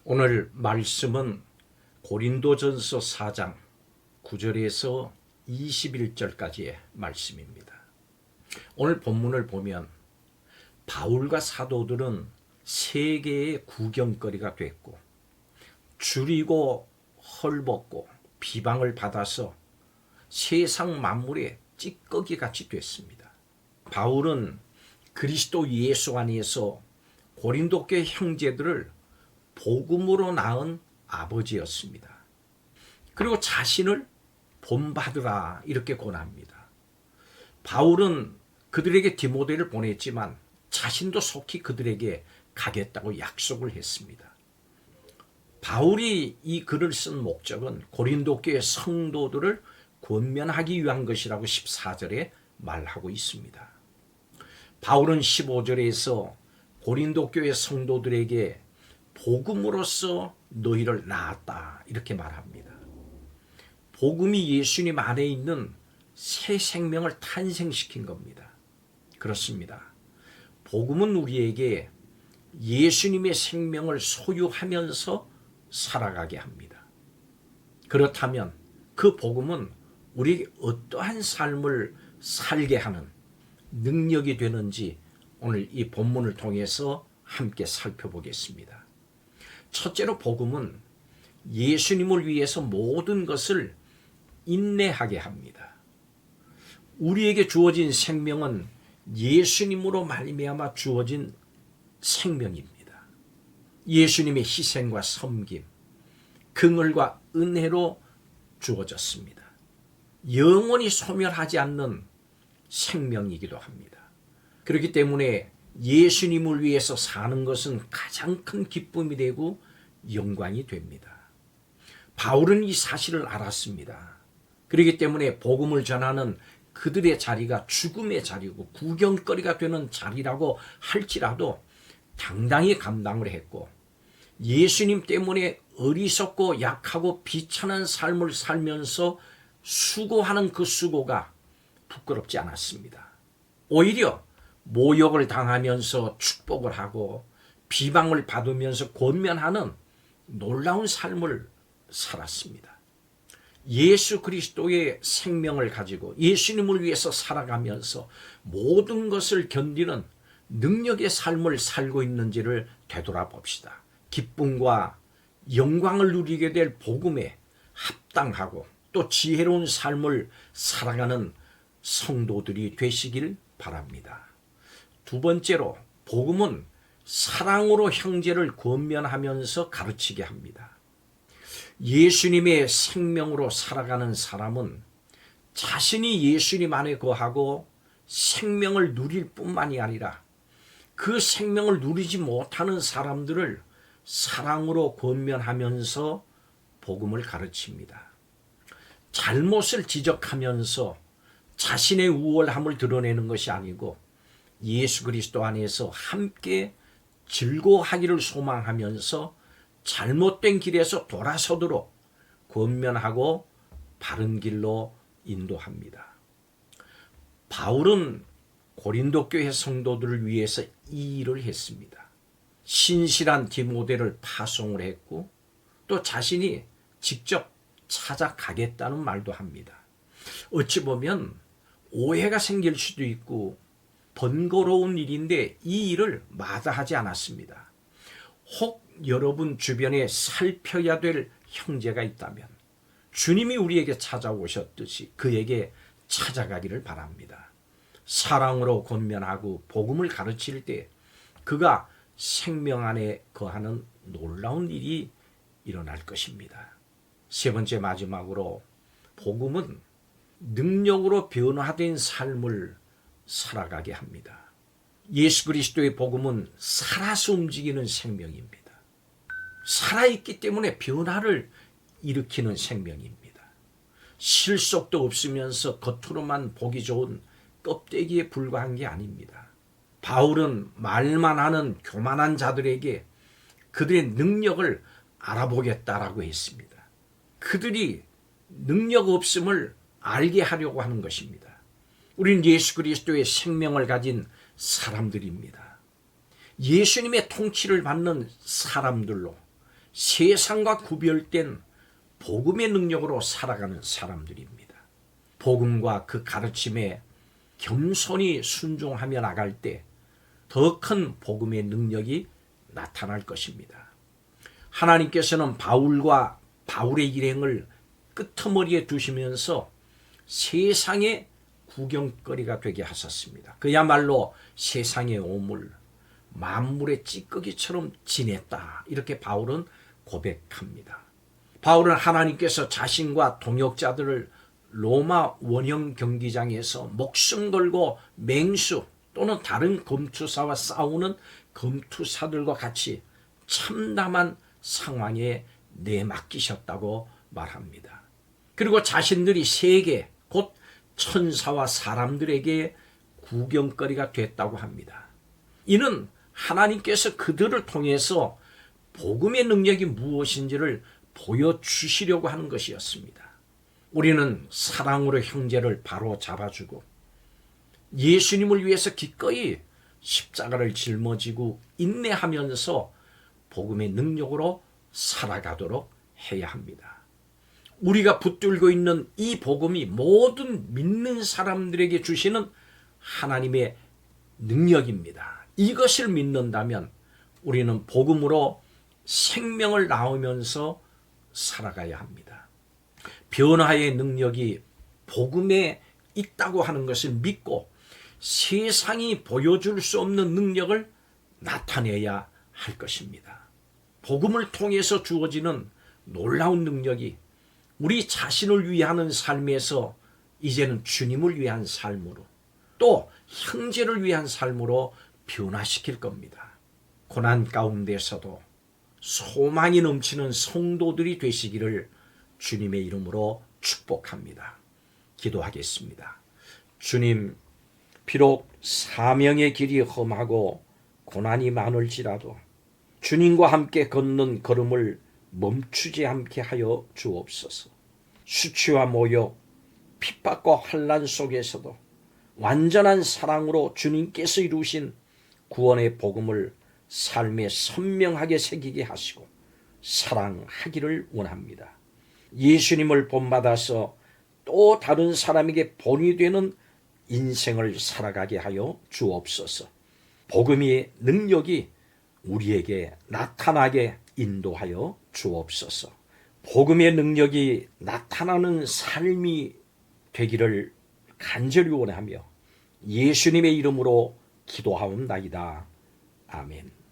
오늘 말씀은 고린도전서 4장 9절에서 21절까지의 말씀입니다. 오늘 본문을 보면 바울과 사도들은 세계의 구경거리가 됐고 줄이고 헐벗고 비방을 받아서 세상 만물의 찌꺼기같이 됐습니다. 바울은 그리스도 예수 안에서 고린도 교회 형제들을 복음으로 낳은 아버지였습니다. 그리고 자신을 본받으라 이렇게 권합니다. 바울은 그들에게 디모데를 보냈지만 자신도 속히 그들에게 가겠다고 약속을 했습니다. 바울이 이 글을 쓴 목적은 고린도 교회 성도들을 권면하기 위한 것이라고 14절에 말하고 있습니다. 바울은 15절에서 고린도 교회 성도들에게 복음으로써 너희를 낳았다 이렇게 말합니다. 복음이 예수님 안에 있는 새 생명을 탄생시킨 겁니다. 그렇습니다. 복음은 우리에게 예수님의 생명을 소유하면서 살아가게 합니다. 그렇다면 그 복음은 우리에게 어떠한 삶을 살게 하는 능력이 되는지 오늘 이 본문을 통해서 함께 살펴보겠습니다. 첫째로 복음은 예수님을 위해서 모든 것을 인내하게 합니다. 우리에게 주어진 생명은 예수님으로 말미암아 주어진 생명입니다. 예수님의 희생과 섬김, 긍휼과 은혜로 주어졌습니다. 영원히 소멸하지 않는 생명이기도 합니다. 그렇기 때문에 예수님을 위해서 사는 것은 가장 큰 기쁨이 되고 영광이 됩니다. 바울은 이 사실을 알았습니다. 그렇기 때문에 복음을 전하는 그들의 자리가 죽음의 자리고 구경거리가 되는 자리라고 할지라도 당당히 감당을 했고 예수님 때문에 어리석고 약하고 비천한 삶을 살면서 수고하는 그 수고가 부끄럽지 않았습니다. 오히려 모욕을 당하면서 축복을 하고 비방을 받으면서 권면하는 놀라운 삶을 살았습니다. 예수 그리스도의 생명을 가지고 예수님을 위해서 살아가면서 모든 것을 견디는 능력의 삶을 살고 있는지를 되돌아봅시다. 기쁨과 영광을 누리게 될 복음에 합당하고 또 지혜로운 삶을 살아가는 성도들이 되시길 바랍니다. 두 번째로 복음은 사랑으로 형제를 권면하면서 가르치게 합니다. 예수님의 생명으로 살아가는 사람은 자신이 예수님 안에 거하고 생명을 누릴 뿐만이 아니라 그 생명을 누리지 못하는 사람들을 사랑으로 권면하면서 복음을 가르칩니다. 잘못을 지적하면서 자신의 우월함을 드러내는 것이 아니고 예수 그리스도 안에서 함께 즐거워하기를 소망하면서 잘못된 길에서 돌아서도록 권면하고 바른 길로 인도합니다. 바울은 고린도 교회 성도들을 위해서 이 일을 했습니다. 신실한 디모데를 파송을 했고 또 자신이 직접 찾아가겠다는 말도 합니다. 어찌 보면 오해가 생길 수도 있고 번거로운 일인데 이 일을 마다하지 않았습니다. 혹 여러분 주변에 살펴야 될 형제가 있다면 주님이 우리에게 찾아오셨듯이 그에게 찾아가기를 바랍니다. 사랑으로 권면하고 복음을 가르칠 때 그가 생명 안에 거하는 놀라운 일이 일어날 것입니다. 세 번째 마지막으로 복음은 능력으로 변화된 삶을 살아가게 합니다. 예수 그리스도의 복음은 살아서 움직이는 생명입니다. 살아있기 때문에 변화를 일으키는 생명입니다. 실속도 없으면서 겉으로만 보기 좋은 껍데기에 불과한 게 아닙니다. 바울은 말만 하는 교만한 자들에게 그들의 능력을 알아보겠다라고 했습니다. 그들이 능력 없음을 알게 하려고 하는 것입니다. 우리는 예수 그리스도의 생명을 가진 사람들입니다. 예수님의 통치를 받는 사람들로 세상과 구별된 복음의 능력으로 살아가는 사람들입니다. 복음과 그 가르침에 겸손히 순종하며 나갈 때 더 큰 복음의 능력이 나타날 것입니다. 하나님께서는 바울과 바울의 일행을 끄트머리에 두시면서 세상의 구경거리가 되게 하셨습니다. 그야말로 세상의 오물, 만물의 찌꺼기처럼 지냈다. 이렇게 바울은 고백합니다. 바울은 하나님께서 자신과 동역자들을 로마 원형 경기장에서 목숨 걸고 맹수 또는 다른 검투사와 싸우는 검투사들과 같이 참담한 상황에 내맡기셨다고 말합니다. 그리고 자신들이 세계 곧 천사와 사람들에게 구경거리가 됐다고 합니다. 이는 하나님께서 그들을 통해서 복음의 능력이 무엇인지를 보여주시려고 하는 것이었습니다. 우리는 사랑으로 형제를 바로 잡아주고 예수님을 위해서 기꺼이 십자가를 짊어지고 인내하면서 복음의 능력으로 살아가도록 해야 합니다. 우리가 붙들고 있는 이 복음이 모든 믿는 사람들에게 주시는 하나님의 능력입니다. 이것을 믿는다면 우리는 복음으로 생명을 낳으면서 살아가야 합니다. 변화의 능력이 복음에 있다고 하는 것을 믿고 세상이 보여줄 수 없는 능력을 나타내야 할 것입니다. 복음을 통해서 주어지는 놀라운 능력이 우리 자신을 위하는 삶에서 이제는 주님을 위한 삶으로 또 형제를 위한 삶으로 변화시킬 겁니다. 고난 가운데서도 소망이 넘치는 성도들이 되시기를 주님의 이름으로 축복합니다. 기도하겠습니다. 주님, 비록 사명의 길이 험하고 고난이 많을지라도 주님과 함께 걷는 걸음을 멈추지 않게 하여 주옵소서. 수치와 모욕, 핍박과 환난 속에서도 완전한 사랑으로 주님께서 이루신 구원의 복음을 삶에 선명하게 새기게 하시고 사랑하기를 원합니다. 예수님을 본받아서 또 다른 사람에게 본이 되는 인생을 살아가게 하여 주옵소서. 복음의 능력이 우리에게 나타나게 인도하여 주옵소서. 복음의 능력이 나타나는 삶이 되기를 간절히 원하며 예수님의 이름으로 기도하옵나이다. 아멘.